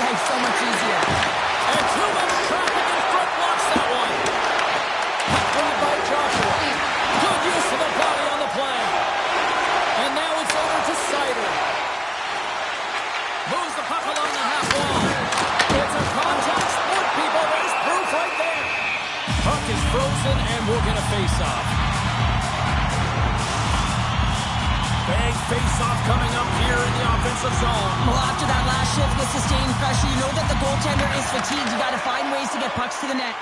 life so much easier. And too much traffic in front blocks that one. Puck by Joshua. Good use of the body on the play. And now it's over to Sider. Moves the puck along the half wall. It's a contact sport, people. There's proof right there. Puck is frozen, and we'll get a face-off. Big face-off coming up here in the offensive zone. Well, after that last shift with sustained pressure, you know that the goaltender is fatigued. You got to find ways to get pucks to the net.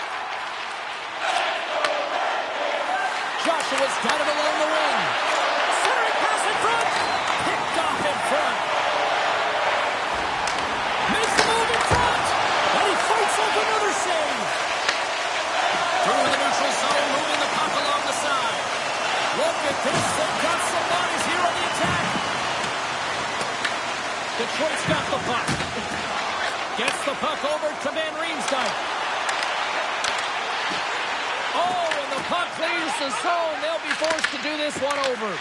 Joshua's got it along the wing. Centering pass in front. Picked off in front. Makes the move in front. And he fights off another save. Through the neutral zone, moving the puck along the side. Look at this. They've got some bodies here on the attack. Detroit's got the puck. Gets the puck over to Van Riemsdyk. Oh, and the puck clears the zone. They'll be forced to do this one over.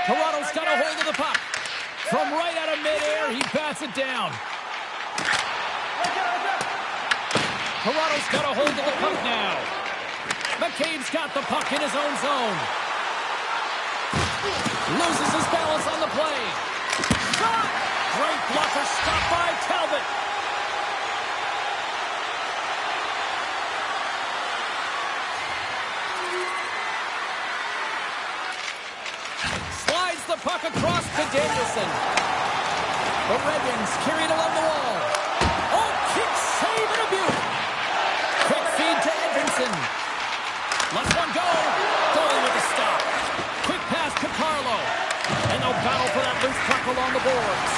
Toronto's got a hold of the puck. From right out of midair, he bats it down. Toronto's got a hold of the puck now. McCabe's got the puck in his own zone. Loses his balance on the play. Shot! Great blocker stopped by Talbot. Slides the puck across to Danielson. The Red Wings carry it along the wall. Oh, kick save and a beauty. Quick feed to Edvinsson. Lets one go. Goalie with a stop. Quick pass to Carlo. And they'll battle for that loose puck along the boards.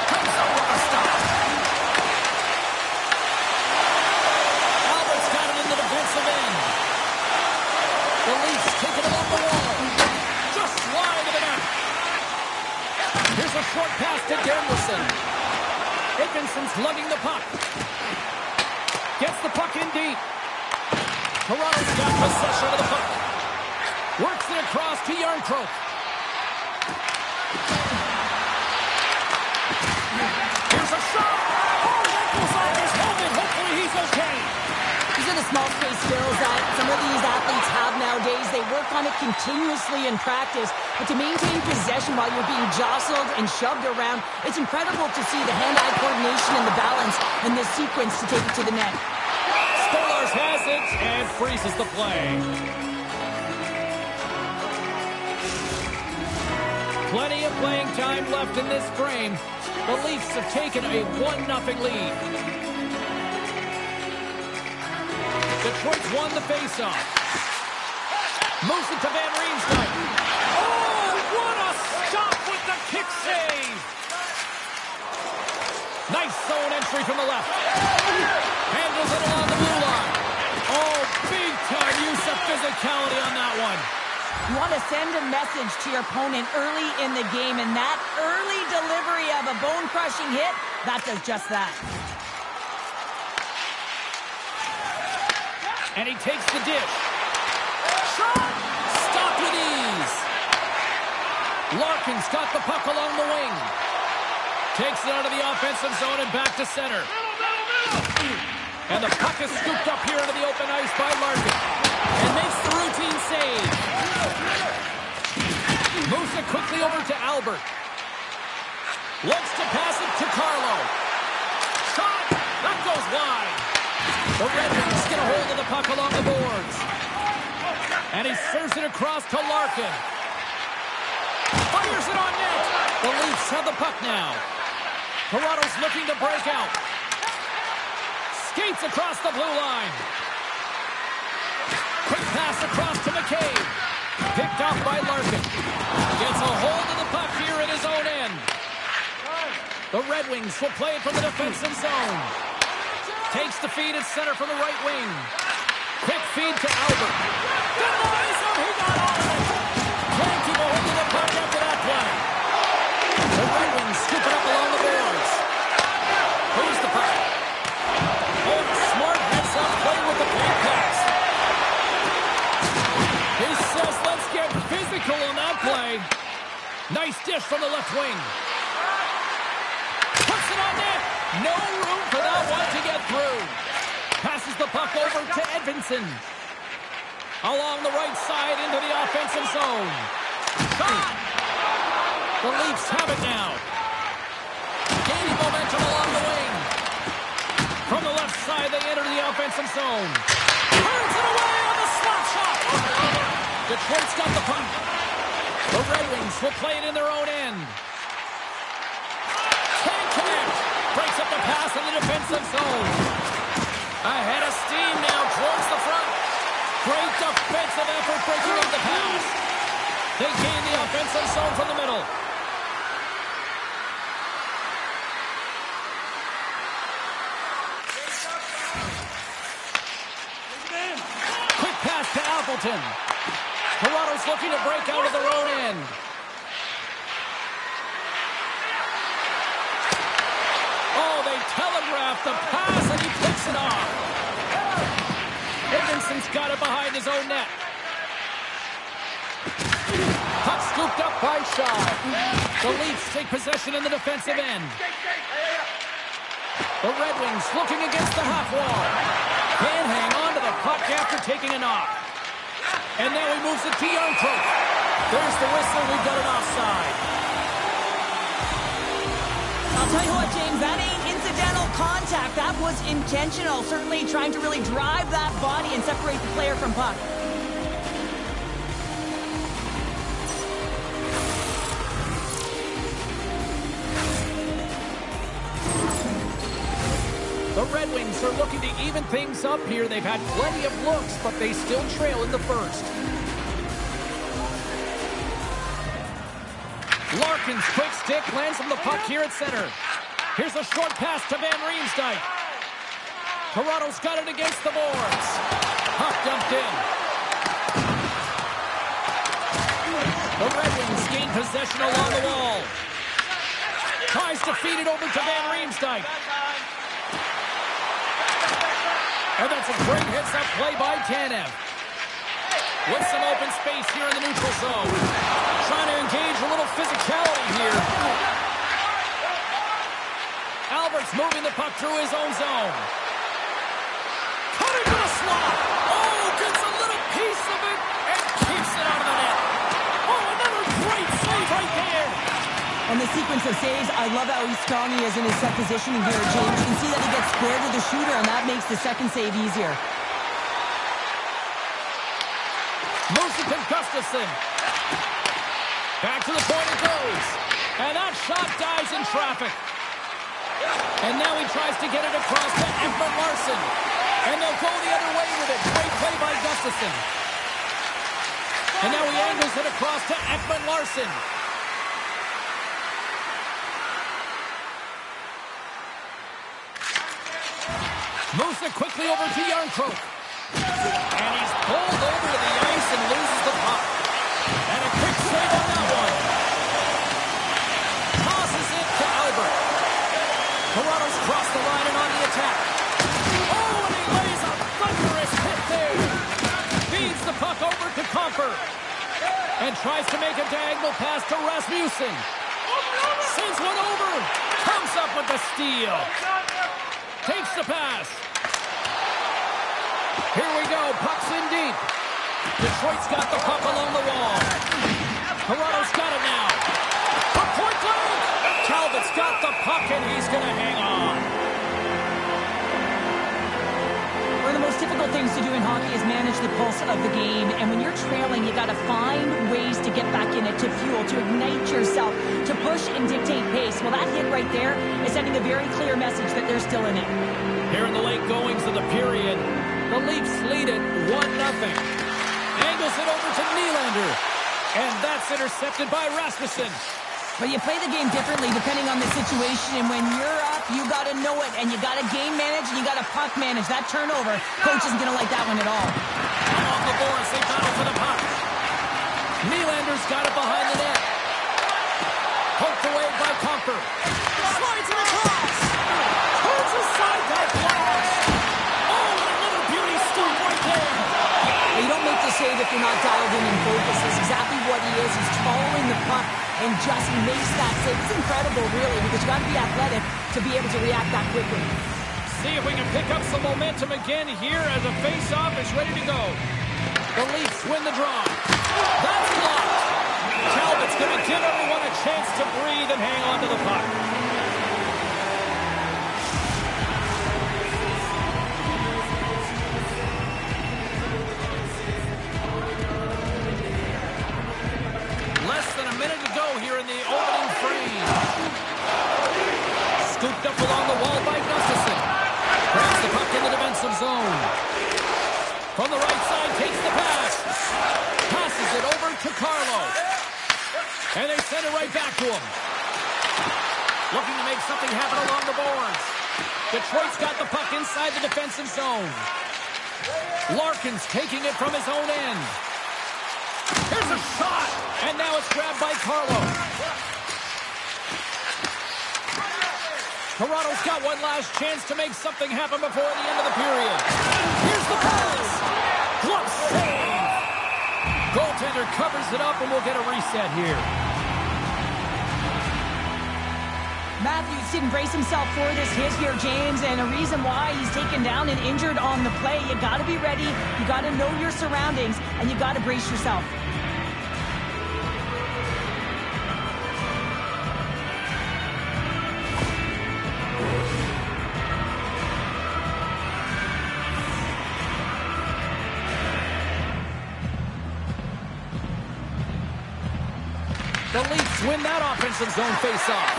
Comes up with a stop. Albert's got it in the defensive end. The Leafs take it along the wall. Just wide of the net. Here's a short pass to Danielson. Edvinsson's lugging the puck. Gets the puck in deep. Toronto's got possession of the puck. Works it across to Yarncroke. Here's a shot. Oh, that goes off his helmet. Hopefully he's okay. These are the small space skills that some of these athletes have nowadays. They work on it continuously in practice. But to maintain possession while you're being jostled and shoved around, it's incredible to see the hand-eye coordination and the balance in this sequence to take it to the net. Stolarz has it and freezes the play. Plenty of playing time left in this frame. The Leafs have taken a 1-0 lead. Detroit's won the faceoff. Moves it to Van Riemsdyk. Oh, what a stop with the kick save! Nice zone entry from the left. Handles it along the blue line. Oh, big-time use of physicality on that one. You want to send a message to your opponent early in the game, and that early delivery of a bone-crushing hit, that does just that. And he takes the dish. Shot! Stopped with ease. Larkin's got the puck along the wing. Takes it out of the offensive zone and back to center. And the puck is scooped up here into the open ice by Larkin. And makes the routine save. Moves it quickly over to Albert. Looks to pass it to Carlo. Shot! That goes wide. The Red Wings get a hold of the puck along the boards. And he serves it across to Larkin. Fires it on net. The Leafs have the puck now. Toronto's looking to break out. Skates across the blue line. Quick pass across to McCabe. Picked off by Larkin. Gets a hold of the puck here in his own end. The Red Wings will play it from the defensive zone. Takes the feed at center from the right wing. Quick feed to Albert. Denies him. He got all of it. Can't keep a hold of the puck after that play. The Red Wings scoop it up along the boards. Here's the puck. Oh, smart heads-up play with the big pass. He says, let's get physical on that play. Nice dish from the left wing. Puts it on net. No room for that one to get through. Passes the puck over to Edvinsson. Along the right side into the offensive zone. Shot! The Leafs have it now. Gaining momentum along the wing. From the left side, they enter the offensive zone. Turns it away on the slap shot. Detroit's got the puck. The Red Wings will play it in their own end. Can't connect. Breaks up the pass in the defensive zone. Ahead of steam now towards the front. Great defensive effort breaking up the pass. They gain the offensive zone from the middle. Quick pass to Appleton. Toronto's looking to break out of their own end. Oh, they telegraph the pass and he picks it off. Edmondson's got it behind his own net. Puck scooped up by Shaw. The Leafs take possession in the defensive end. The Red Wings looking against the half wall. Can't hang on to the puck after taking a knock. And now he moves it to Yarncroke. There's the whistle. We've got an offside. I'll tell you what, James, that ain't incidental contact. That was intentional. Certainly trying to really drive that body and separate the player from puck. The Red Wings are looking to even things up here. They've had plenty of looks, but they still trail in the first. Larkin's quick stick lands on the puck here at center. Here's a short pass to Van Riemsdyk. Toronto's got it against the boards. Puck dumped in. The Red Wings gain possession along the wall. Tries to feed it over to Van Riemsdyk. And that's a great heads-up play by Tanev. With some open space here in the neutral zone. Trying to engage a little physicality here. Albert's moving the puck through his own zone. Cutting to the slot. Oh, gets a little piece of it and keeps it out of the net. Oh, another great save right there. And the sequence of saves, I love how strong he is in his set positioning here, James. You can see that he gets square to the shooter, and that makes the second save easier. Moves it to Gustafsson. Back to the point it goes. And that shot dies in traffic. And now he tries to get it across to Ekman-Larsson. And they'll go the other way with it. Great play by Gustafsson. And now he angles it across to Ekman-Larsson. Moves it quickly over to Yarncroke. And he's pulled over to the ice and loses the puck. And a quick save on that one. Tosses it to Albert. Toronto's crossed the line and on the attack. Oh, and he lays a thunderous hit there. Feeds the puck over to Comfer. And tries to make a diagonal pass to Rasmussen. Sends one over. Comes up with the steal. Takes the pass. Here we go. Puck's in deep. Detroit's got the puck along the wall. Toronto's got it now. A point blank. Talbot's got the puck and he's going to hang on. One of the most difficult things to do in hockey is manage the pulse of the game. And when you're trailing, you got to find ways to get back in it, to fuel, to ignite yourself, to push and dictate pace. Well, that hit right there is sending a very clear message that they're still in it. Here in the late goings of the period, the Leafs lead it 1-0. Angles it over to Nylander. And that's intercepted by Rasmussen. But you play the game differently depending on the situation. And when you're up, you got to know it. And you got to game manage and you got to puck manage. That turnover, coach isn't going to like that one at all. Along the boards, they battle for the puck. Nylander's got it behind the net. Poked away by Comfer. Slides it across. Turns aside that blast. Oh, and another beauty stop right there. You don't make the save if you're not that dialed in and focused. Is exactly what he is. He's following the puck and just makes that save. It's incredible, really, because you got to be athletic to be able to react that quickly. See if we can pick up some momentum again here as a face-off is ready to go. The Leafs win the draw. That's blocked. Talbot's going to give everyone a chance to breathe and hang on to the puck. Less than a minute to go here in the opening frame. Scooped up along the wall by Gustafsson. Grabs the puck in the defensive zone. From the right side, takes the pass. Passes it over to Carlo. And they send it right back to him. Looking to make something happen along the boards. Detroit's got the puck inside the defensive zone. Larkin's taking it from his own end. Here's a shot. And now it's grabbed by Carlo. Toronto's got one last chance to make something happen before the end of the period. Here's the pass. Glove save. Goaltender covers it up, and we'll get a reset here. Matthews didn't brace himself for this hit here, James, and a reason why he's taken down and injured on the play. You got to be ready. You got to know your surroundings, and you got to brace yourself. The Leafs win that offensive zone face-off.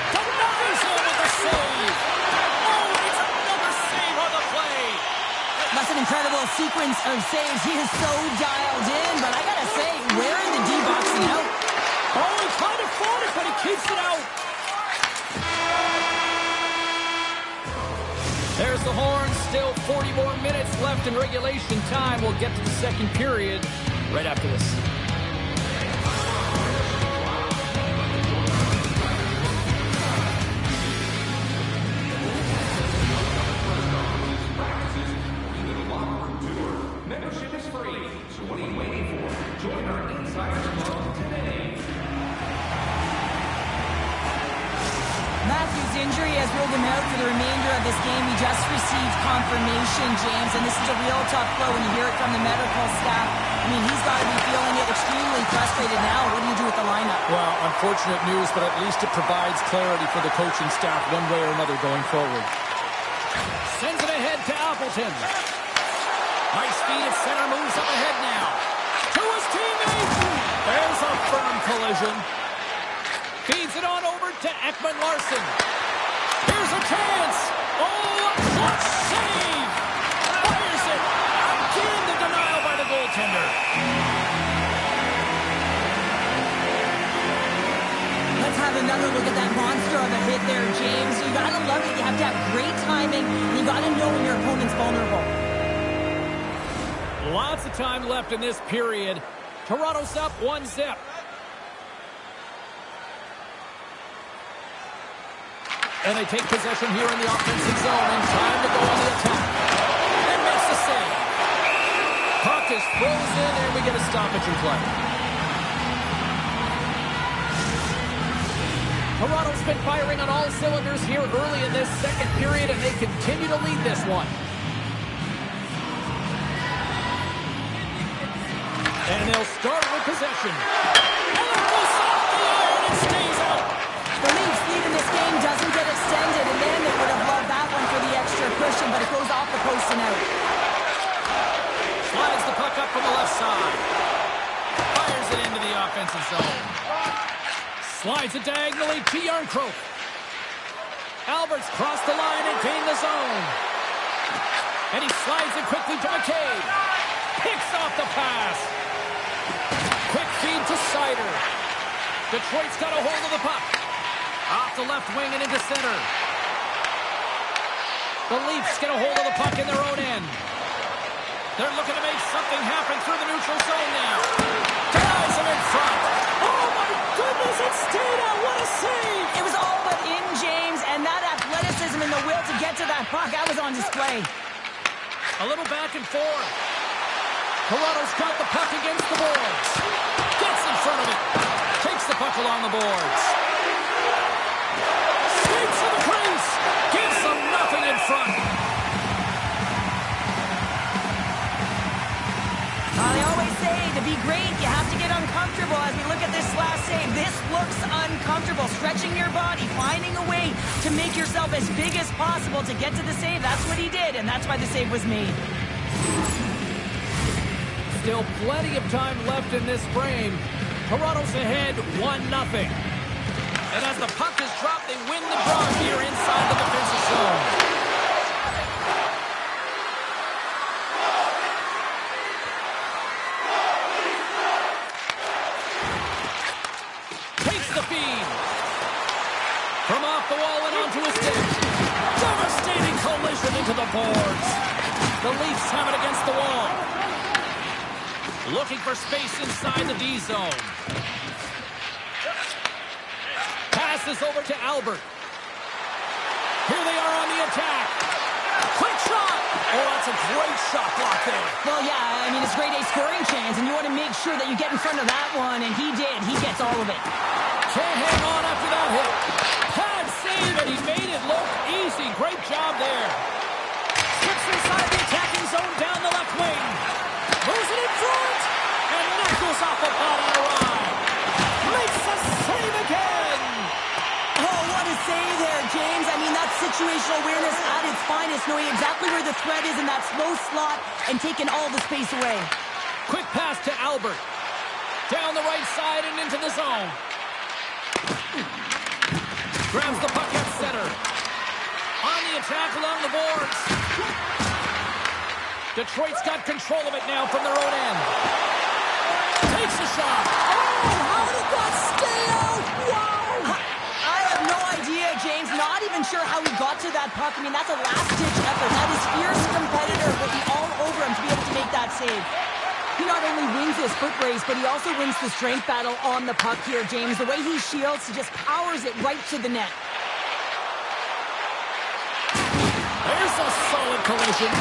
Denies him with a save. Oh, it's another save on the play. That's an incredible sequence of saves. He is so dialed in, but I gotta say, where are the D-boxing out? Oh, he kind of fought it, but he keeps it out. There's the horn. Still 40 more minutes left in regulation time. We'll get to the second period right after this. Matthews' injury has ruled him out for the remainder of this game. He just received confirmation, James, and this is a real tough blow when you hear it from the medical staff. I mean, he's got to be feeling it, extremely frustrated now. What do you do with the lineup? Well, unfortunate news, but at least it provides clarity for the coaching staff one way or another going forward. Sends it ahead to Appleton. Nice feed at center, moves up ahead now. To his teammate. There's a firm collision. Feeds it on over to Ekman-Larsson. Here's a chance. Oh, a clutch save. Fires it. Again, the denial by the goaltender. Let's have another look at that monster of a hit there, James. You got to love it. You have to have great timing, and you got to know when your opponent's vulnerable. Lots of time left in this period. Toronto's up 1-0. And they take possession here in the offensive zone, and time to go on the attack. And makes the save. Puck is frozen, and we get a stoppage in play. Toronto's been firing on all cylinders here early in this second period, and they continue to lead this one. And they'll start with possession. And it goes off the iron and stays out. The Leafs lead in this game doesn't get extended, and then they would have loved that one for the extra cushion, but it goes off the post and out. Slides the puck up from the left side. Fires it into the offensive zone. Slides it diagonally to Yarncroke. Alberts crossed the line and gained the zone. And he slides it quickly to McCabe. Picks off the pass. Quick feed to Sider. Detroit's got a hold of the puck. Off the left wing and into center. The Leafs get a hold of the puck in their own end. They're looking to make something happen through the neutral zone now. Denies him in front. Oh, my goodness, it stayed out. What a save. It was all but in, James, and that athleticism and the will to get to that puck, that was on display. A little back and forth. Toronto's got the puck against the boards. Gets in front of it. Takes the puck along the boards. Skates to the crease. Gives them nothing in front. They always say to be great, you have to get uncomfortable. As we look at this last save, this looks uncomfortable. Stretching your body, finding a way to make yourself as big as possible to get to the save. That's what he did, and that's why the save was made. Still plenty of time left in this frame. Toronto's ahead 1-0. And as the puck is dropped, they win the draw here inside the defensive zone. Takes the feed. From off the wall and onto his stick. Devastating collision into the boards. The Leafs have it against the wall. Looking for space inside the D zone. Passes over to Albert. Here they are on the attack. Quick shot. Oh, that's a great shot block there. Well, yeah, I mean, it's grade A scoring chance, and you want to make sure that you get in front of that one, and he did. He gets all of it. Can't hang on after that hit. Pad save, and he made it look easy. Great job there. Skips inside the attacking zone down the left wing. Moves it in front. And that goes off the bottom of the line. Makes a save again. Oh, what a save there, James. I mean, that's situational awareness at its finest, knowing exactly where the threat is in that slow slot and taking all the space away. Quick pass to Albert. Down the right side and into the zone. Grabs the puck at center. On the attack along the boards. Detroit's got control of it now from their own end. Takes a shot. Oh, how did that stay out? Wow! I have no idea, James. Not even sure how he got to that puck. I mean, that's a last-ditch effort. That is fierce competitor will be all over him to be able to make that save. He not only wins his foot race, but he also wins the strength battle on the puck here, James. The way he shields, he just powers it right to the net. There's a solid collision.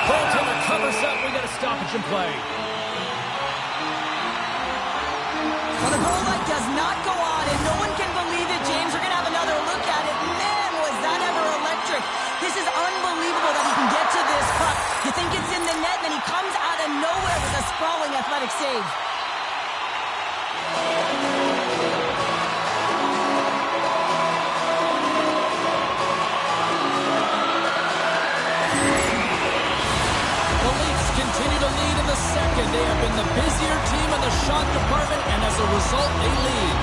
Goaltender covers up. We got a stoppage in play. Well, the goal light does not go on, and no one can believe it, James. We're going to have another look at it. Man, was that ever electric. This is unbelievable that he can get to this puck. You think it's in the net, then he comes out of nowhere with a sprawling athletic save. The Leafs continue to lead in the second. They have been the busier team in the shot department, and as a result, they lead.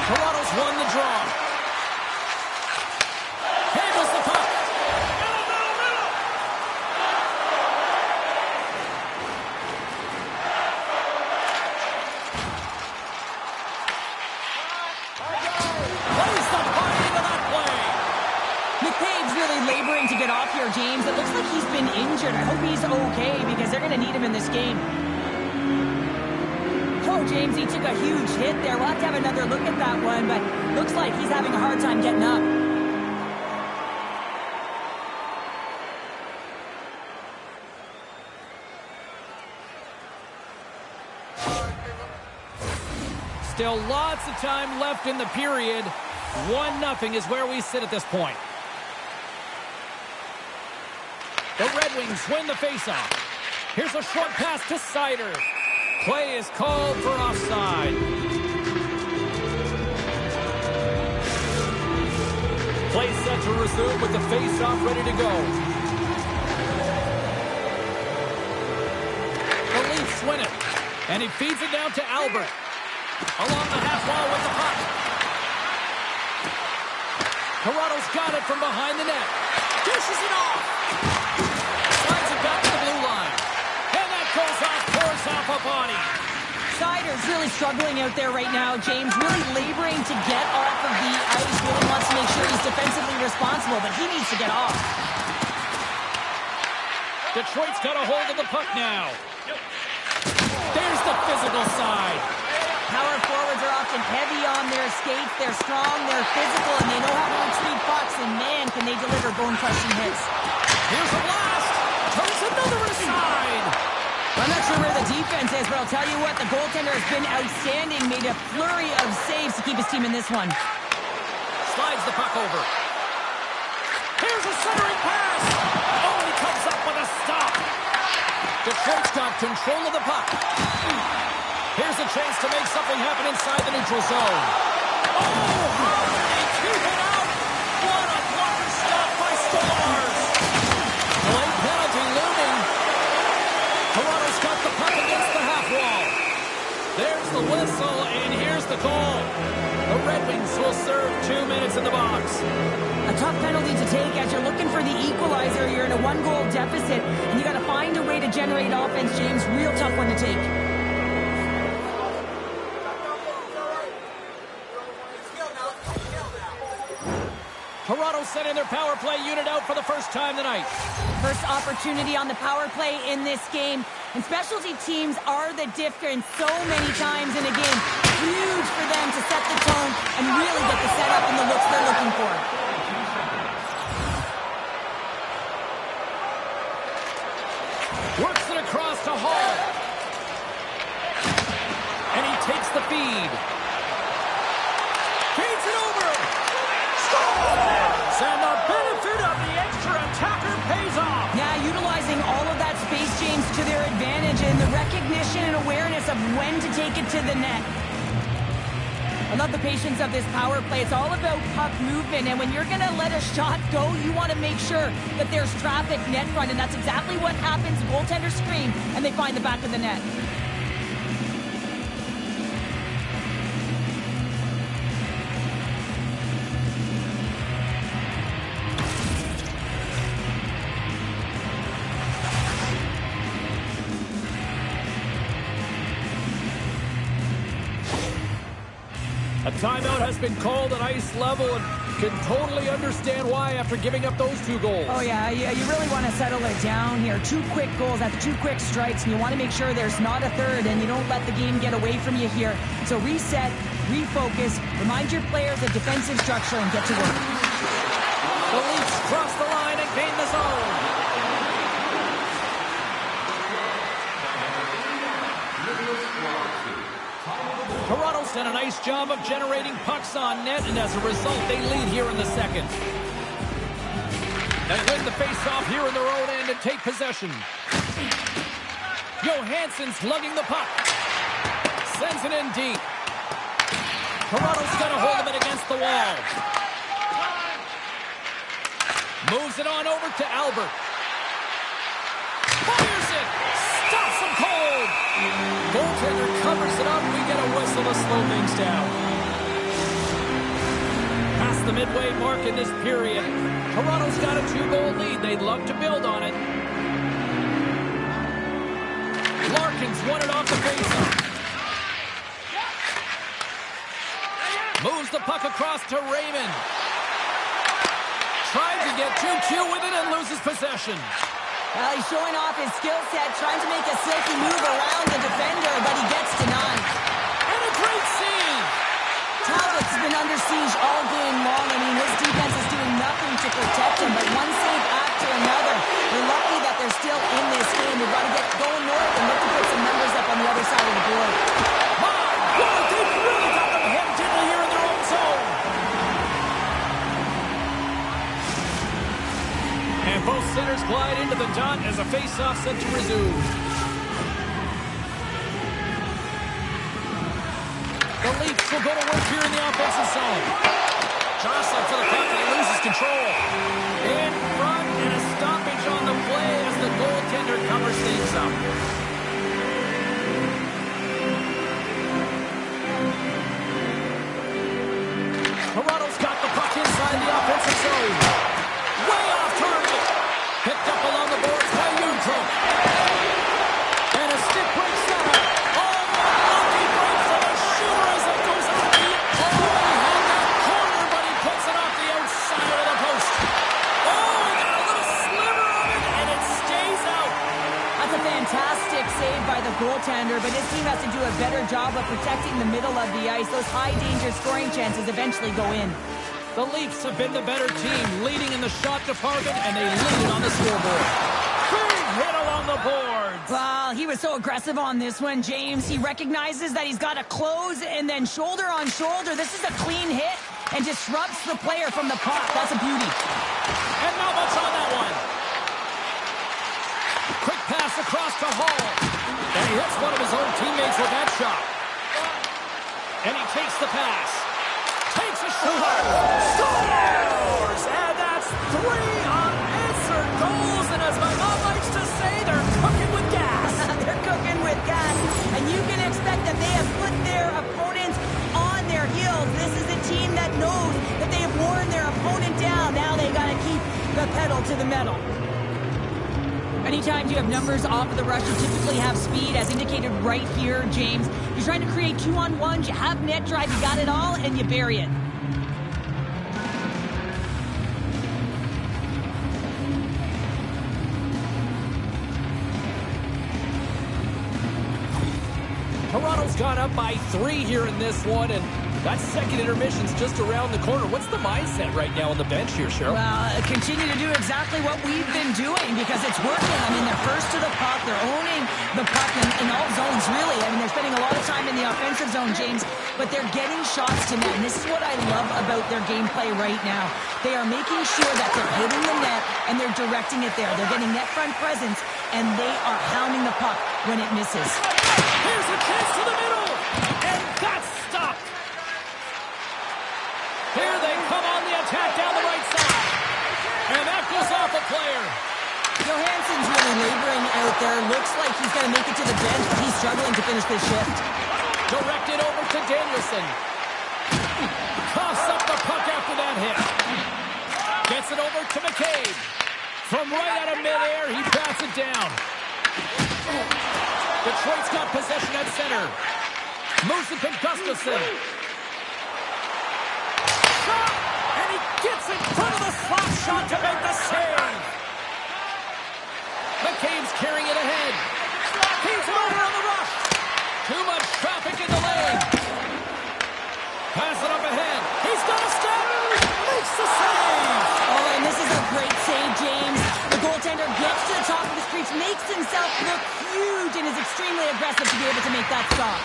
Toronto's won the draw. Handles the puck. Plays the puck into that play. McCabe's really laboring to get off here, James. It looks like he's been injured. I hope he's okay because they're going to need him in this game. Oh, James, he took a huge hit there. We'll have to have another look at that one, but looks like he's having a hard time getting up. Still lots of time left in the period. 1-0 is where we sit at this point. The Red Wings win the faceoff. Here's a short pass to Seider. Play is called for offside. Play set to resume with the faceoff ready to go. The Leafs win it. And he feeds it down to Albert. Along the half wall with the puck. Toronto's got it from behind the net. Dishes it off. Slides it back to the blue line. And that goes off, pours off a body. Seider's really struggling out there right now, James. Really laboring to get off of the ice. Really wants to make sure he's defensively responsible, but he needs to get off. Detroit's got a hold of the puck now. There's the physical side. Power forwards are often heavy on their skates. They're strong, they're physical, and they know how to retrieve pucks. And man, can they deliver bone-crushing hits. Here's a blast. is, but I'll tell you what, the goaltender has been outstanding, made a flurry of saves to keep his team in this one. Slides the puck over. Here's a centering pass. Oh, he comes up with a stop. Detroit's got control of the puck. Here's a chance to make something happen inside the neutral zone. Oh, they keep it out. What a blocker stop by Stars. Late penalty looming. Toronto's got the puck against the half wall. There's the whistle, and here's the call. The Red Wings will serve 2 minutes in the box. A tough penalty to take as you're looking for the equalizer. You're in a one-goal deficit, and you got to find a way to generate offense, James. Real tough one to take. Toronto sending their power play unit out for the first time tonight. First opportunity on the power play in this game. And specialty teams are the difference so many times in a game. Huge for them to set the tone and really get the setup and the looks they're looking for. Works it across to Hall. And he takes the feed. Feeds it over. Scores! And the benefit of the extra attacker pays off. Yeah, utilizing all of that space, James, to their advantage and the recognition and awareness of when to take it to the net. I love the patience of this power play. It's all about puck movement, and when you're going to let a shot go, you want to make sure that there's traffic net front, and that's exactly what happens. Goaltenders scream, and they find the back of the net. A timeout has been called at ice level, and can totally understand why after giving up those 2 goals. Oh, yeah, you really want to settle it down here. 2 quick goals, that's 2 quick strikes, and you want to make sure there's not a third, and you don't let the game get away from you here. So reset, refocus, remind your players of defensive structure, and get to work. The Leafs cross the line and gain the zone. Toronto's done a nice job of generating pucks on net, and as a result, they lead here in the second. They win the face-off here in their own end and take possession. Johansson's lugging the puck. Sends it in deep. Toronto's got a hold of it against the wall. Moves it on over to Albert. Fires it! Stops him cold! Goaltender covers it up. We get a whistle to slow things down. Past the midway mark in this period. Toronto's got a 2-goal lead. They'd love to build on it. Larkin's won it off the faceoff. Moves the puck across to Raymond. Trying to get too cute with it and loses possession. Well, he's showing off his skill set, trying to make a silky move around the defender, but he gets denied. And a great save! Talbot's been under siege all game long. I mean, his defense is doing nothing to protect him, but one save after another. They're lucky that they're still in this game. They've got to get going north and look to put some numbers up on the other side of the board. My God, they've really got them head-diddly here in their own zone. And both centers glide into the dot as a face-off set to resume. The Leafs will go to work here in the offensive zone. Jostling for the puck and he loses control. In front and a stoppage on the play as the goaltender covers things up. Toronto's got the puck inside the offensive zone. Way off target. Picked up along the boards by Udro. And a stick breaks center. Oh, Lucky breaks and a shooter as it goes off the... Oh, he had that corner, but he puts it off the outside of the post. Oh, he got a little sliver of it, and it stays out. That's a fantastic save by the goaltender, but his team has to do a better job of protecting the middle of the ice. Those high-danger scoring chances eventually go in. The Leafs have been the better team, leading in the shot department, and they lead it on the scoreboard. Big hit along the boards. Wow, Well, he was so aggressive on this one, James. He recognizes that he's got to close and then shoulder on shoulder. This is a clean hit and disrupts the player from the puck. That's a beauty. And not much on that one. Quick pass across to Hall. And he hits one of his own teammates with that shot. And he takes the pass. Takes a shot. Scores! And that's 3 unanswered goals. And as my mom likes to say, they're cooking with gas. They're cooking with gas. And you can expect that they have put their opponents on their heels. This is a team that knows that they have worn their opponent down. Now they got to keep the pedal to the metal. Anytime you have numbers off of the rush, you typically have speed, as indicated right here, James. You're trying to create 2-on-1s, you have net drive, you got it all, and you bury it. Toronto's gone up by 3 here in this one, and that second intermission's just around the corner. What's the mindset right now on the bench here, Cheryl? Well, continue to do exactly what we've been doing because it's working. I mean, they're first to the puck. They're owning the puck in all zones, really. I mean, they're spending a lot of time in the offensive zone, James, but they're getting shots to net. And this is what I love about their gameplay right now. They are making sure that they're hitting the net and they're directing it there. They're getting net front presence, and they are hounding the puck when it misses. Here's a chance to the middle, and that's stopped. Here they come on the attack down the right side. And that goes off a player. Johansson's really laboring out there. Looks like he's going to make it to the bench, but he's struggling to finish this shift. Directed over to Danielson. Coughs up the puck after that hit. Gets it over to McCabe. From right out of midair, he bats it down. Detroit's got possession at center. Moves it to Gustafsson. And he gets in front of the slot shot to make the save. McCabe's carrying it ahead. He's over on the rush. Too much traffic in the lane. Pass it up ahead. He's got a step. Makes the save. Oh, and this is a great save, James. The goaltender gets to the top of the streets, makes himself look huge, and is extremely aggressive to be able to make that stop.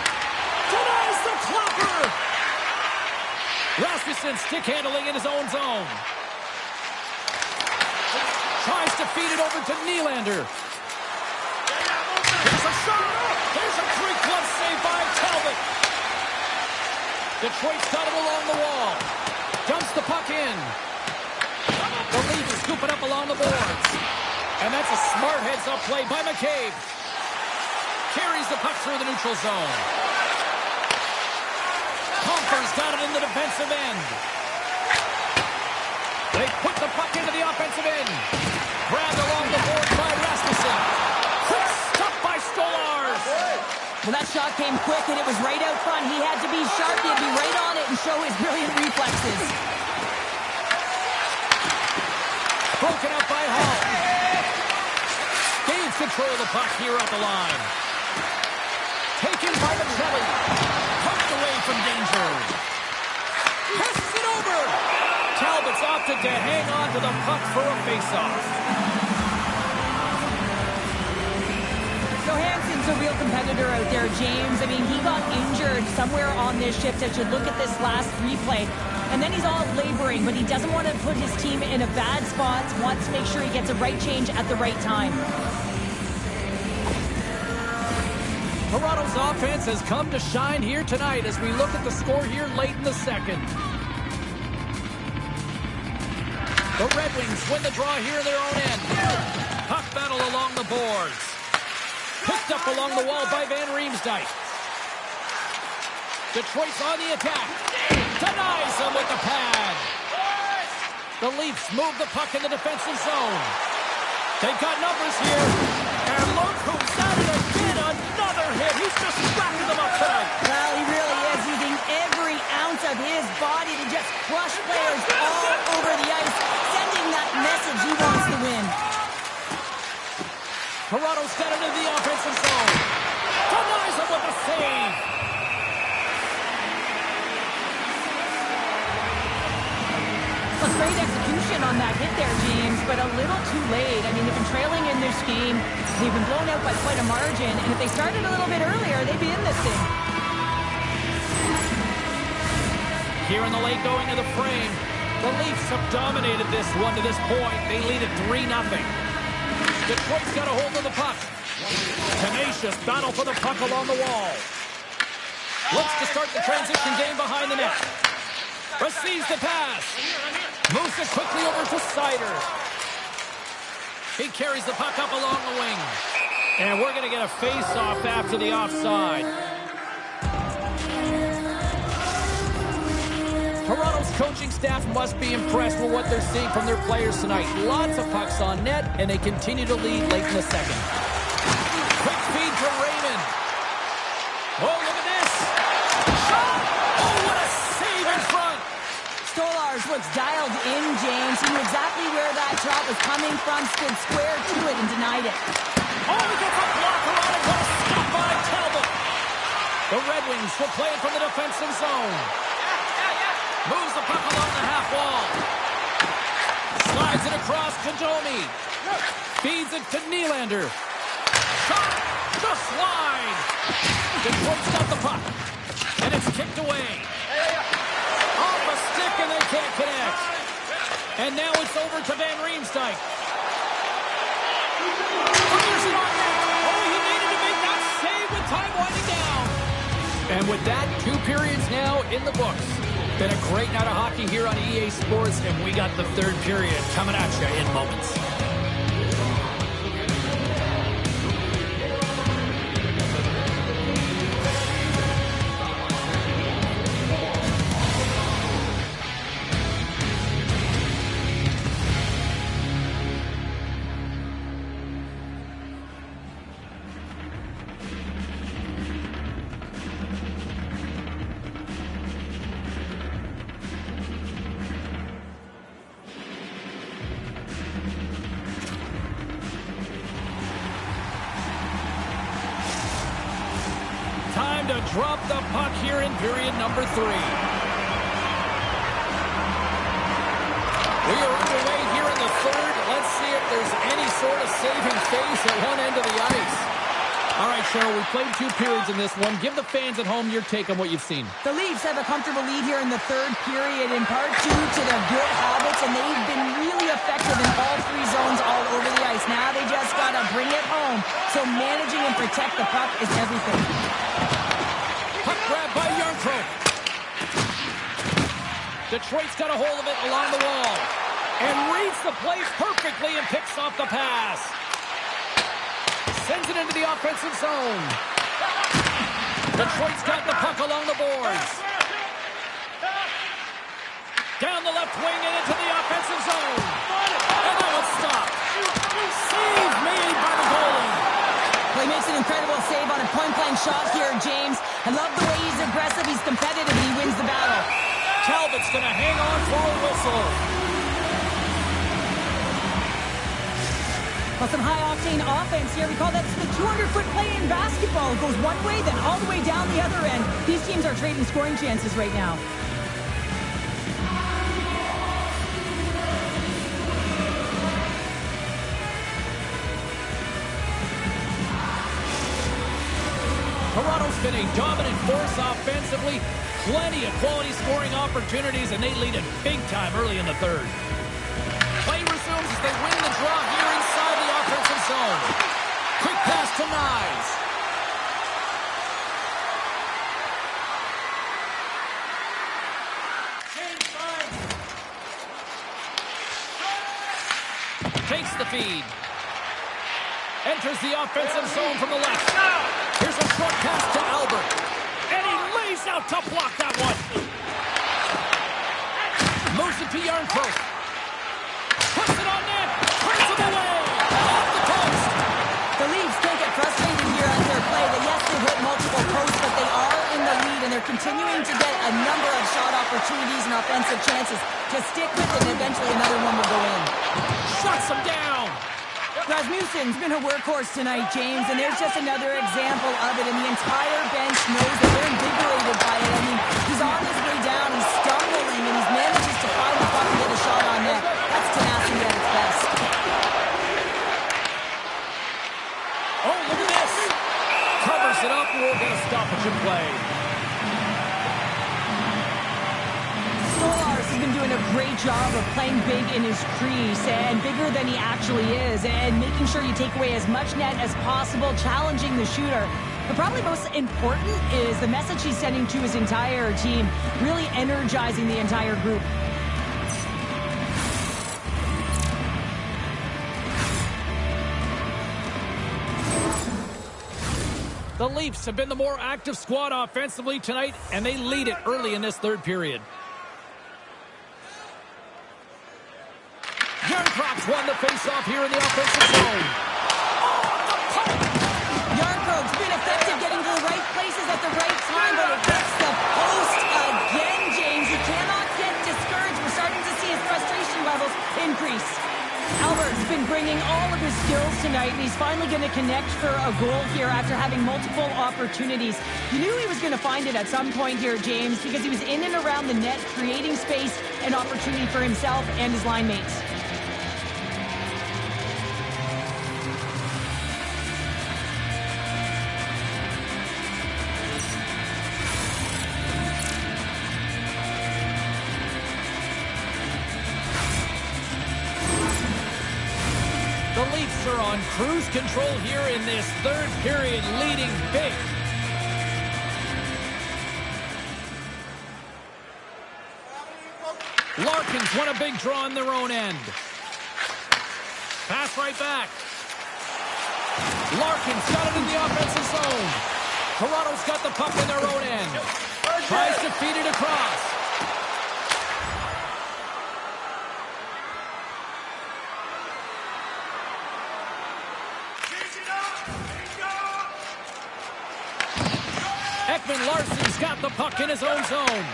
Denies the clopper. Rasmussen stick handling in his own zone. Tries to feed it over to Nylander. There's a shot. There's a great glove save by Talbot. Detroit's got it along the wall. Dumps the puck in. The Leafs scoop it up along the boards. And that's a smart heads-up play by McCabe. Carries the puck through the neutral zone. Compher's got it in the defensive end. They put the puck into the offensive end. Grabbed along the board by Rasmussen. Quick stop by Stolarz. Well, that shot came quick, and it was right out front. He had to be sharp. He had to be right on it and show his brilliant reflexes. Broken up by Hall. Gains control of the puck here at the line. Taken by Maccelli. Pucked away from danger. Passes it over. Talbot's opted to hang on to the puck for a faceoff. Johansson's a real competitor out there, James. I mean, he got injured somewhere on this shift as you look at this last replay. And then he's all laboring, but he doesn't want to put his team in a bad spot. Wants to make sure he gets a right change at the right time. Toronto's offense has come to shine here tonight as we look at the score here late in the second. The Red Wings win the draw here in their own end. Puck battle along the boards. Picked up along the wall by Van Riemsdyk. Detroit's on the attack. Denies him with the pad. The Leafs move the puck in the defensive zone. They've got numbers here. And look who's at it again. Another hit. He's just racking them up tonight. Well, he really is using every ounce of his body to just crush players all over the ice, sending that message he wants to win. Toronto's got it into the offensive zone. Denies him with a save. great execution on that hit there, James, but a little too late. I mean, they've been trailing in this game. They've been blown out by quite a margin, and if they started a little bit earlier, they'd be in this thing. Here in the late going to the frame. The Leafs have dominated this one to this point. They lead it 3-0. Detroit's got a hold of the puck. Tenacious battle for the puck along the wall. Looks to start the transition game behind the net. Receives the pass. Moves it quickly over to Sider. He carries the puck up along the wing. And we're going to get a face-off after the offside. Toronto's coaching staff must be impressed with what they're seeing from their players tonight. Lots of pucks on net, and they continue to lead late in the second. Quick feed to Raymond. Oh, look at this. Shot! Oh, what a save in front. Stolarz looks dialed in, James. He knew exactly where that shot was coming from, stood square to it, and denied it. Oh, he gets a blocker on it. What a stop by Talbot. The Red Wings will play it from the defensive zone. Moves the puck along the half wall. Slides it across to Domi. Feeds it to Nylander. Shot! Just wide. Detroit's got the puck. And it's kicked away. Off a stick and they can't connect. And now it's over to Van Riemsdyk. Fires it on net. Oh, he needed to make that save with time winding down. And with that, 2 periods now in the books. Been a great night of hockey here on EA Sports, and we got the third period coming at you in moments. Time to drop the puck here in period number 3. We are underway here in the third. Let's see if there's any sort of saving face at one end of the ice. All right, Cheryl, we played 2 periods in this one. Give the fans at home your take on what you've seen. The Leafs have a comfortable lead here in the third period, in part due to their good habits, and they've been really effective in all 3 zones all over the ice. Now they just got to bring it home. So managing and protect the puck is everything. Puck grab by Yarncroke. Detroit's got a hold of it along the wall. And reads the place perfectly and picks off the pass. Sends it into the offensive zone. Detroit's got the puck along the boards. Down the left wing and into the offensive zone. And that one's stopped. Save made by the goalie. Well, he makes an incredible save on a point-blank shot here, James. I love the way he's aggressive, he's competitive, and he wins the battle. Talbot's going to hang on for a whistle. Well, some high-octane offense here. We call that the 200-foot play in basketball. It goes one way, then all the way down the other end. These teams are trading scoring chances right now. Toronto's been a dominant force offensively. Plenty of quality scoring opportunities, and they lead it big time early in the third. Play resumes as they win the draw here inside the offensive zone. Quick pass to Nyes. Takes the feed. Enters the offensive zone from the left. Here's a short pass to Albert. And he lays out to block that one. Moves it to Yarncroke. Puts it on net. Turns it away. Off the post. The Leafs can't get frustrated here on their play. They, yes, they hit multiple posts, but they are in the lead, and they're continuing to get a number of shot opportunities and offensive chances. Just stick with it, and eventually another one will go in. Shuts him down. Rasmussen's been a workhorse tonight, James, and there's just another example of it, and the entire bench knows that they're invigorated by it. I mean, he's on his way down, he's stumbling, and he manages to find the puck and get a shot on it up, and we'll get a stoppage in play. Solars has been doing a great job of playing big in his crease and bigger than he actually is and making sure you take away as much net as possible, challenging the shooter. But probably most important is the message he's sending to his entire team, really energizing the entire group. The Leafs have been the more active squad offensively tonight, and they lead it early in this third period. Yarncroft's won the face-off here in the offensive zone. Yarncroft's been effective getting to the right places at the right time, but it hits the post again, James. He cannot get discouraged. We're starting to see his frustration levels increase. Albert's been bringing all of his skills tonight, and he's finally going to connect for a goal here after having multiple opportunities. You knew he was going to find it at some point here, James, because he was in and around the net, creating space and opportunity for himself and his line mates. The Leafs are on cruise control here in this third period, leading big. Larkin's won a big draw on their own end. Pass right back. Larkin's got it in the offensive zone. Toronto's got the puck in their own end. Tries to feed it across. Ekman Larsson's got the puck in his own zone.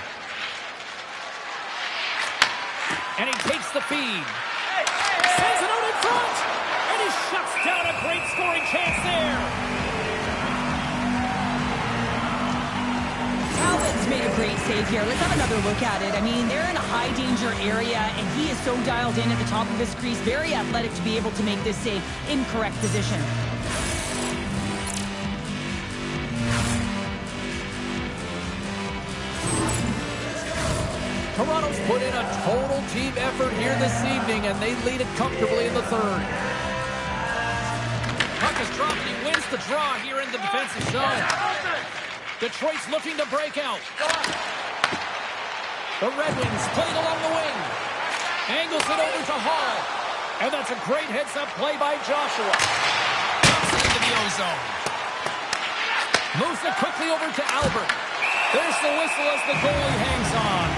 And he takes the feed. Sends it out in front. And he shuts down a great scoring chance there. Talbot's made a great save here. Let's have another look at it. I mean, they're in a high danger area, and he is so dialed in at the top of his crease. Very athletic to be able to make this save in correct position. Toronto's put in a total team effort here this evening, and they lead it comfortably in the third. Puck is dropped, and he wins the draw here in the defensive zone. Detroit's looking to break out. The Red Wings playing along the wing. Angles it over to Hall. And that's a great heads-up play by Joshua. Dumps it into the O-zone. Moves it quickly over to Albert. There's the whistle as the goalie hangs on.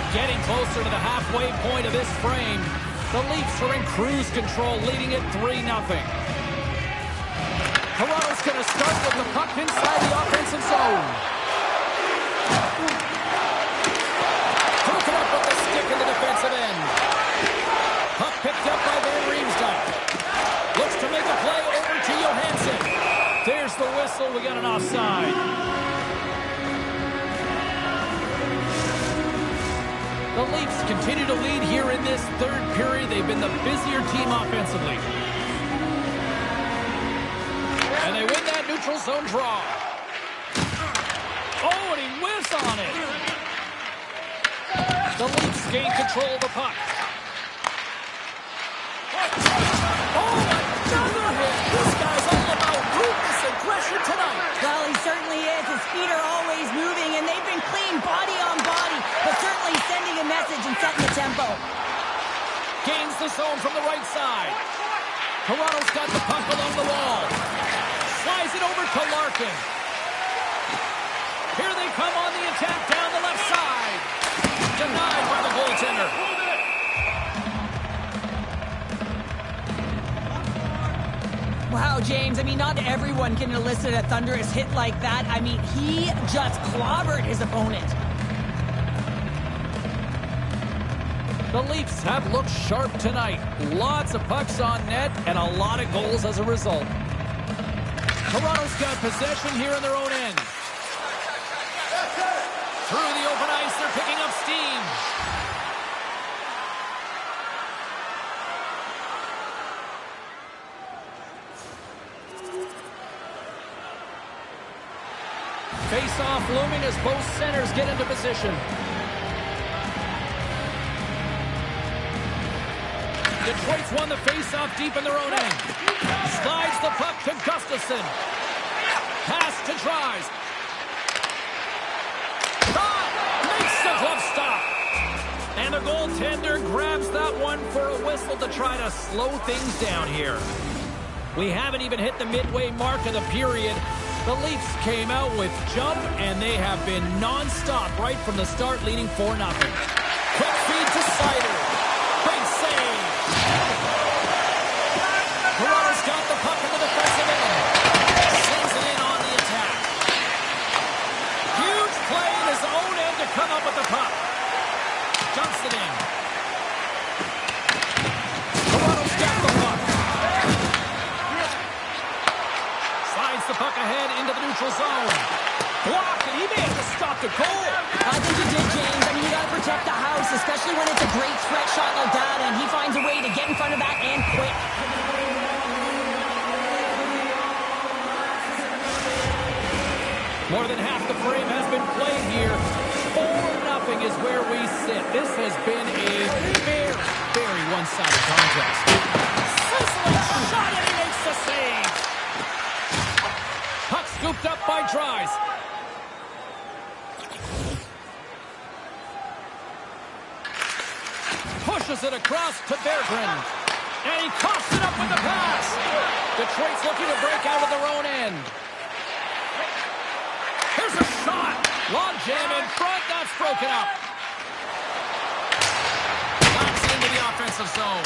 Getting closer to the halfway point of this frame. The Leafs are in cruise control, leading it 3-0. Toronto's going to start with the puck inside the offensive zone. Took it up with the stick in the defensive end. Puck picked up by Van Riemsdyk. Looks to make a play over to Johansson. There's the whistle. We got an offside. The Leafs continue to lead here in this third period. They've been the busier team offensively. And they win that neutral zone draw. Oh, and he whiffs on it. The Leafs gain control of the puck. Oh, another hit. This guy's all about ruthless aggression tonight. Well, he certainly is. His feet are always moving, and they've been clean body on body, but certainly sending a message and setting the tempo. Gains the zone from the right side. Toronto's got the puck along the wall. Slides it over to Larkin. Here they come on the attack down the left side. Denied by the goaltender. Wow, James, I mean, not everyone can elicit a thunderous hit like that. I mean, he just clobbered his opponent. The Leafs have looked sharp tonight. Lots of pucks on net and a lot of goals as a result. Toronto's got possession here in their own end. Through the open ice, they're picking up steam. Face-off looming as both centers get into position. Detroit's won the face-off deep in their own end. Slides the puck to Gustafsson. Pass to Tries. Makes the glove stop. And the goaltender grabs that one for a whistle to try to slow things down here. We haven't even hit the midway mark of the period. The Leafs came out with jump, and they have been non-stop right from the start, leading 4-0. Quick feed to Seider. Big save. Toronto's got the puck in the defensive end. Sends it in on the attack. Huge play in his own end to come up with the puck. Dumps it in. Toronto's got the puck. Slides the puck ahead into the neutral zone. Blocked, and he may have to stop the goal. I think he did, James. I mean, you got to protect the house, especially when it's a great threat shot like that, and he finds a way to get in front of that and quick. More than half the frame has been played here. 4-0 is where we sit. This has been a very, very one-sided contest. Sizzling shot, and he makes the save. Puck scooped up by Tries. Pushes it across to Berggren. And he coughs it up with the pass. Detroit's looking to break out of their own end. Here's a shot. Long jam in front. That's broken up. Knocks into the offensive zone.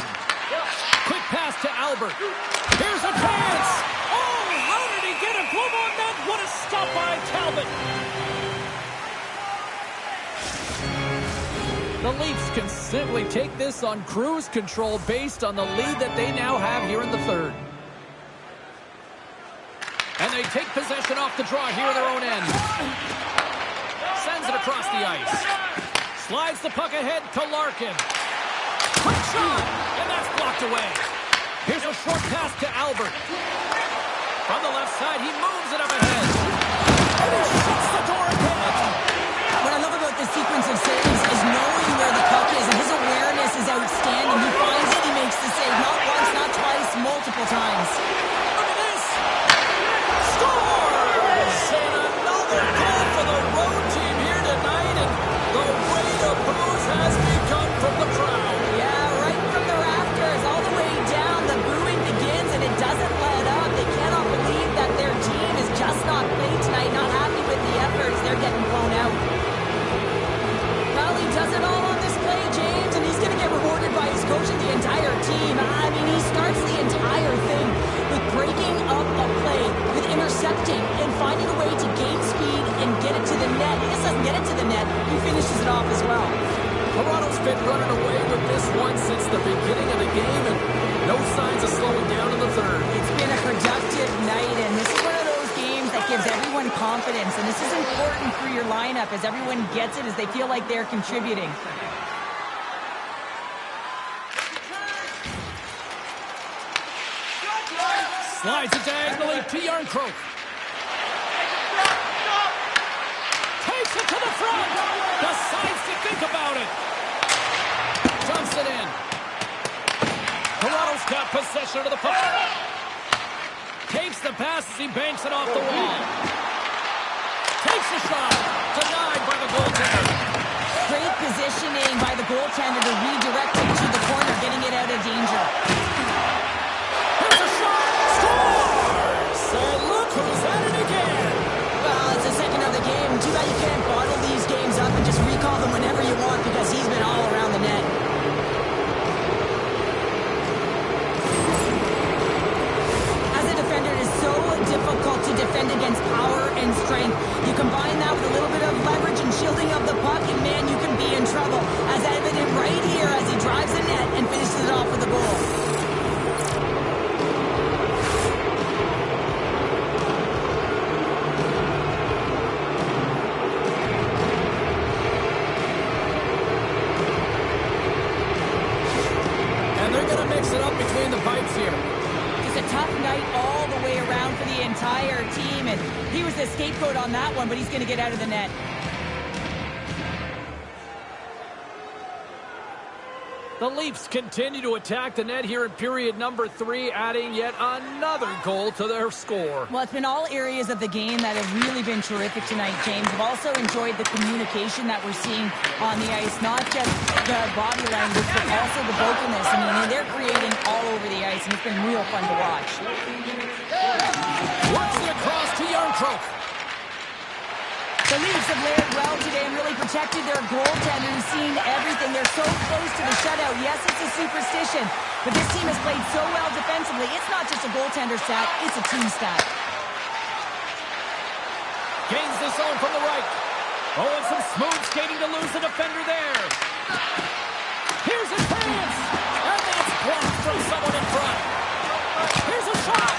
Quick pass to Albert. Here's a chance. Oh, how did he get a glove on that? What a stop by Talbot. The Leafs can simply take this on cruise control based on the lead that they now have here in the third. And they take possession off the draw here in their own end. Sends it across the ice. Slides the puck ahead to Larkin. Quick shot! And that's blocked away. Here's a short pass to Albert. From the left side, he moves it up ahead. And he shuts the door ahead. What I love about this sequence of saves is knowing where the puck is, and his awareness is outstanding. He finds it, he makes the save. Not once, not twice, multiple times. Look at this! Scores! And another goal for the road team here tonight, and the rate of booze has begun from the crowd. Yeah, right from the rafters, all the way down. The booing begins, and it doesn't let up. They cannot believe that their team is just not played tonight, not happy with the efforts. They're getting blown out. He does it all on this play, James, and he's going to get rewarded by his coach and the entire team. I mean, he starts the entire thing with breaking up a play, with intercepting and finding a way to gain speed and get it to the net. He just doesn't get it to the net. He finishes it off as well. Toronto's been running away with this one since the beginning of the game, and no signs of slowing down in the third. It's been a productive night, and this is one of those games that gives everyone confidence, and this is important for your lineup as everyone gets it, as they feel like they're contributing. Slides it diagonally to Yarncroke. Takes it to the front. Decides to think about it. Dumps it in. Toronto's got possession of the puck. Takes the pass as he banks it off the wall. Takes a shot. Denied by the goaltender. Great positioning by the goaltender to redirect it to the corner, getting it out of danger. Here's a shot. Scores! And look who's at it again. Well, it's the second of the game. Too bad you can't bottle these games up and just recall them whenever you want, because he's been all around the net. As a defender, it is so difficult to defend against power and strength. You combine that with a little bit of leverage and shielding of the puck, and man, you can be in trouble. As evident right here as he drives the net and finishes it off with a goal. And they're going to mix it up between the pipes here. Just a tough night all the way around for the entire team, and he was the scapegoat on that one, but he's going to get out of the net. The Leafs continue to attack the net here in period number 3, adding yet another goal to their score. Well, it's been all areas of the game that have really been terrific tonight, James. I've also enjoyed the communication that we're seeing on the ice, not just the body language, but also the vocalness. I mean, they're creating all over the ice, and it's been real fun to watch. Works it across to Yarncroke. The Leafs have layered well today and really protected their goaltender, who's seen everything. They're so close to the shutout. Yes, it's a superstition, but this team has played so well defensively. It's not just a goaltender stat, it's a team stat. Gains the zone from the right. Oh, and some smooth skating to lose the defender there. Here's a chance, and that's blocked from someone in front. Here's a shot,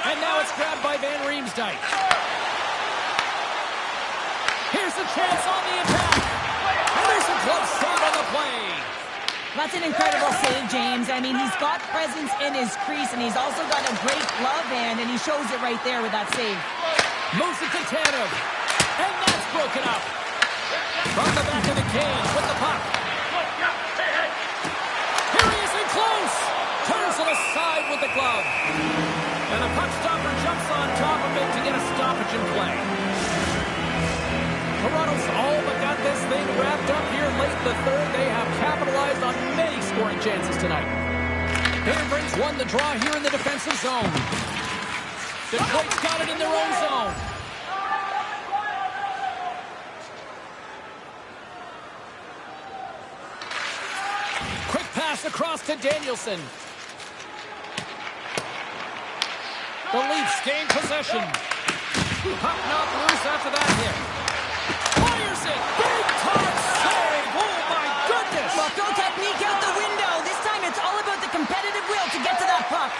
and now it's grabbed by Van Riemsdyk. Here's a chance on the attack. And there's a close save on the play. That's an incredible save, James. I mean, he's got presence in his crease, and he's also got a great glove hand, and he shows it right there with that save. Moves it to Tanev. And that's broken up. From the back of the cage with the puck. Here he is in close. Turns it aside with the glove. And the puck stopper jumps on top of it to get a stoppage in play. Toronto's all but got this thing wrapped up here late in the third. They have capitalized on many scoring chances tonight. Brings won the draw here in the defensive zone. Detroit's got it in their own zone. Quick pass across to Danielson. The Leafs gain possession. Puck knocked loose after that hit. Fires it! Big time save! Oh my goodness! Well, throw technique out the window. This time it's all about the competitive will to get to that puck.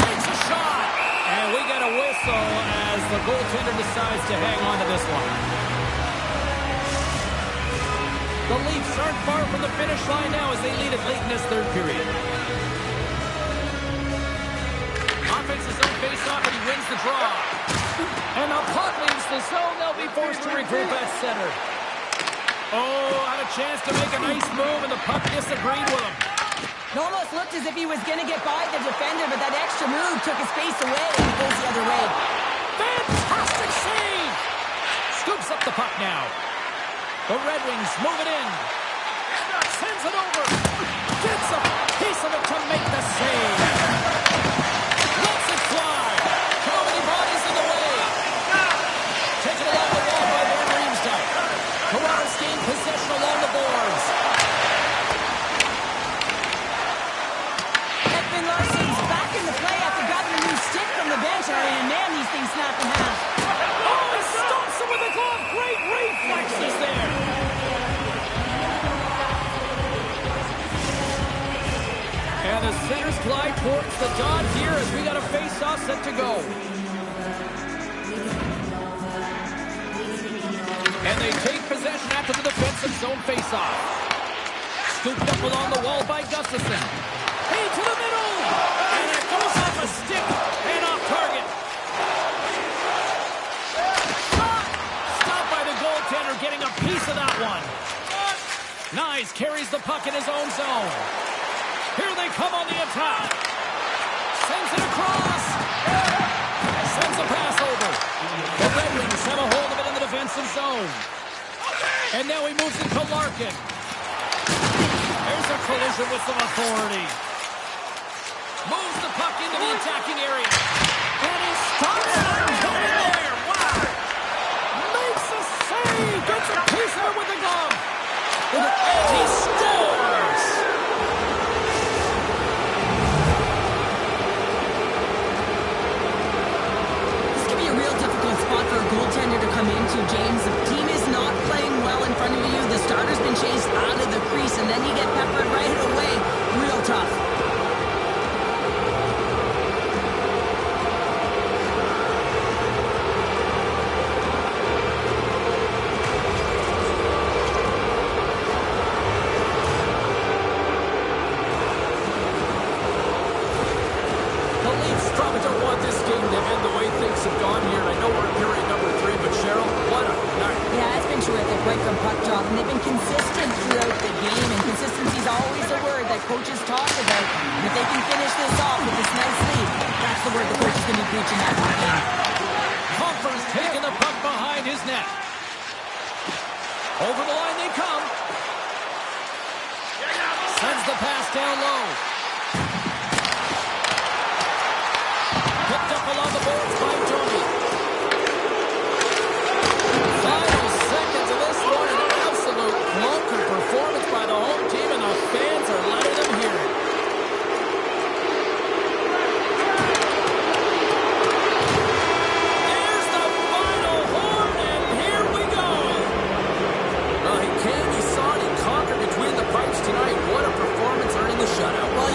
Takes a shot! And we get a whistle as the goaltender decides to hang on to this one. The Leafs aren't far from the finish line now as they lead it late in this third period. Offense's own face-off, and he wins the draw. And the puck leaves the zone. They'll be forced to regroup at center. Oh, had a chance to make a nice move, and the puck disagreed with him. It almost looked as if he was going to get by the defender, but that extra move took his face away, and he goes the other way. Fantastic save! Scoops up the puck now. The Red Wings move it in. Sends it over. Gets a piece of it to make the save. Lets it fly. Too many bodies in the way. Taken along the wall by Van Riemsdyk. Toronto's gained possession along the boards. Ekman Larsson's back in the play after grabbing a new stick from the bench, and man, these things snap in half. Oh, he stomps him with the glove. Great reflexes there. And the centers glide towards the dot here as we got a face-off set to go. And they take possession after the defensive zone face-off. Scooped up along the wall by Gustafsson. Hey, to the middle! And it goes off a stick and off target. Stopped by the goaltender, getting a piece of that one. Nyes carries the puck in his own zone. Here they come on the attack. Sends it across. Sends a pass over. The Red Wings have a hold of it in the defensive zone. And now he moves it to Larkin. There's a collision with some authority. Moves the puck into the attacking area. And he stops it coming there. Wow. Makes a save. Gets a piece of it with the glove. And he scores. Spot for a goaltender to come into, James. The team is not playing well in front of you. The starter's been chased out of the crease, and then you get peppered right away. Real tough. Leafs probably don't want this game to end the way things have gone here. I know we're in period number 3, but Cheryl, what a night. Yeah, it's been terrific right from puck drop, and they've been consistent throughout the game, and consistency is always a word that coaches talk about. And if they can finish this off with this nice lead, that's the word the coach is going to be preaching after the game. Hofer's taking the puck behind his net. Over the line they come. Sends the pass down low. Picked up along the boards by Johnny. Final seconds of this one, an absolute clunker performance by the home team, and the fans are letting them hear it. There's the final horn, and here we go. Well, he came, he saw it, he conquered between the pipes tonight. What a performance earning the shutout. Well,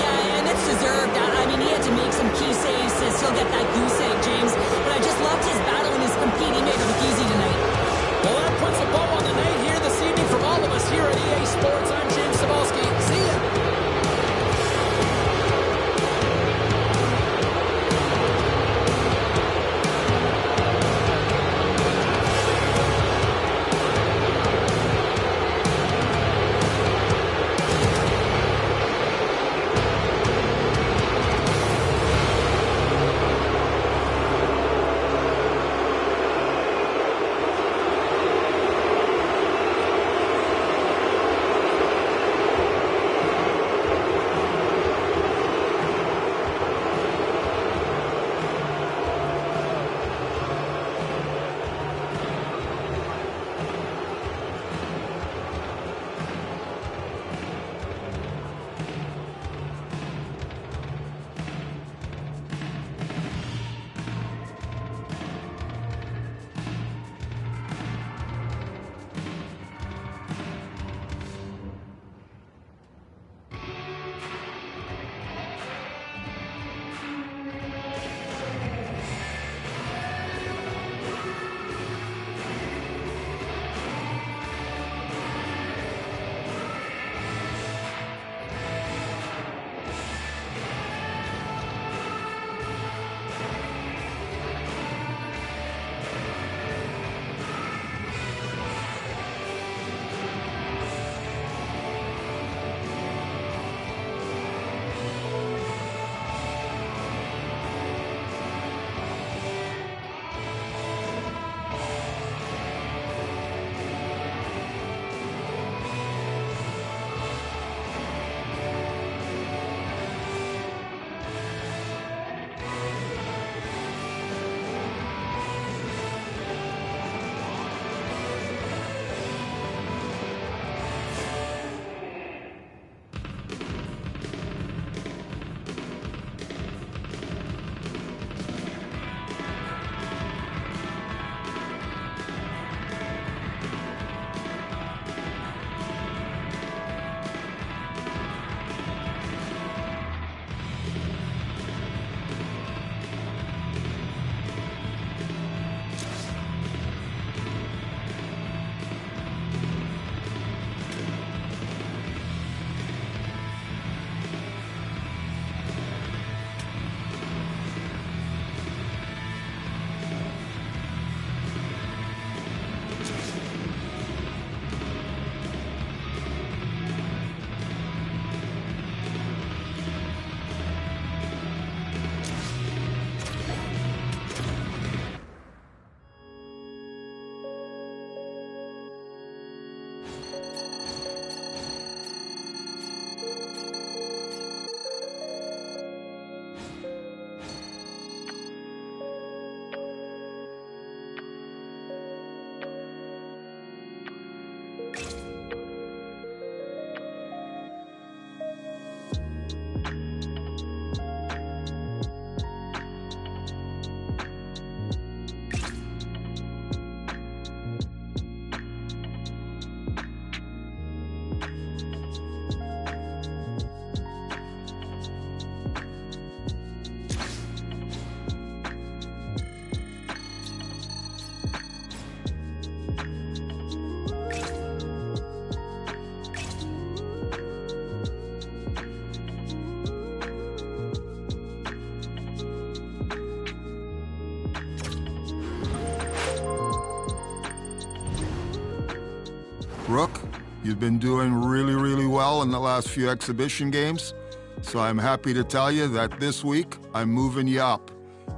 You've been doing really, really well in the last few exhibition games. So I'm happy to tell you that this week, I'm moving you up.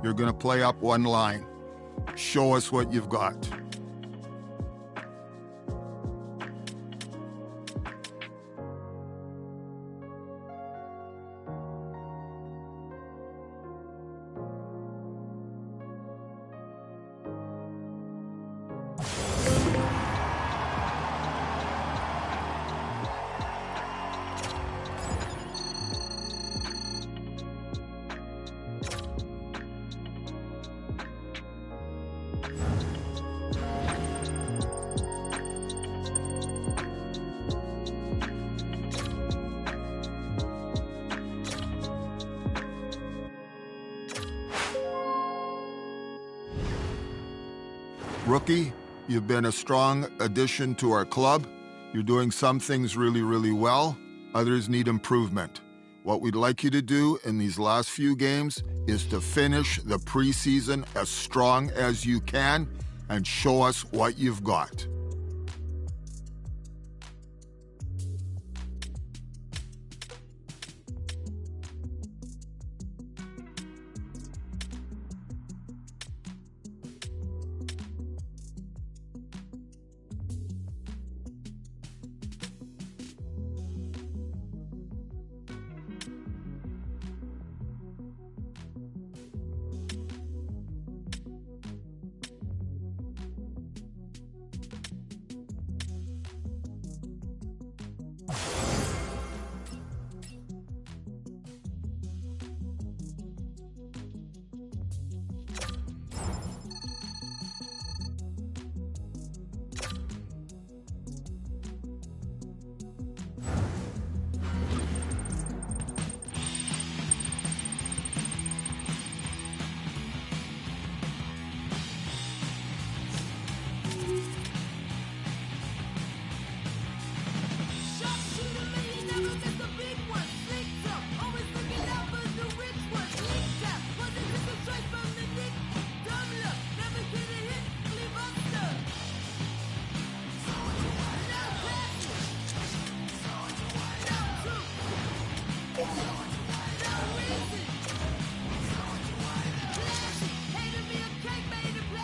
You're going to play up one line. Show us what you've got. Rookie, you've been a strong addition to our club. You're doing some things really, really well. Others need improvement. What we'd like you to do in these last few games is to finish the preseason as strong as you can and show us what you've got.